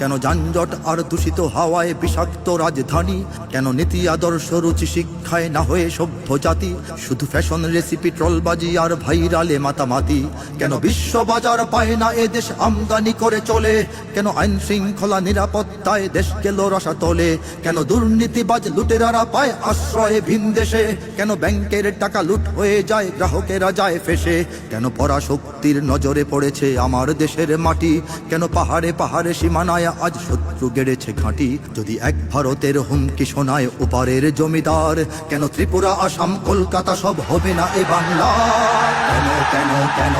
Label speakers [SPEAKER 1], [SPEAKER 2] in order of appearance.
[SPEAKER 1] কেন যানজট আর দূষিত হাওয়ায় বিষাক্ত রাজধানী, কেন নীতি আদর্শ রুচি শিক্ষায় না হয়ে সভ্য জাতি, শুধু ফ্যাশন রেসিপি ট্রলবাজি আর ভাইরালে মাতামাতি, কেন বিশ্ব বাজার পায় না এ দেশ আমদানি করে চলে, কেন আইন শৃঙ্খলা নিরাপত্তায় দেশ গেল রসাতলে, কেন দুর্নীতিবাজ লুটেরারা পায় আশ্রয় ভিন দেশে, কেন ব্যাংকের টাকা লুট হয়ে যায় গ্রাহকেরা যায় ফেসে, কেন পরাশক্তির নজরে পড়েছে আমার দেশের মাটি, কেন পাহাড়ে পাহাড়ে সীমানায় আজ শত্রু গেড়েছে ঘাঁটি, যদি এক ভারতের হুমকি শোনায় ওপারের জমিদার, কেন ত্রিপুরা আসাম কলকাতা সব হবে না এ বাংলা, কেন কেন কেন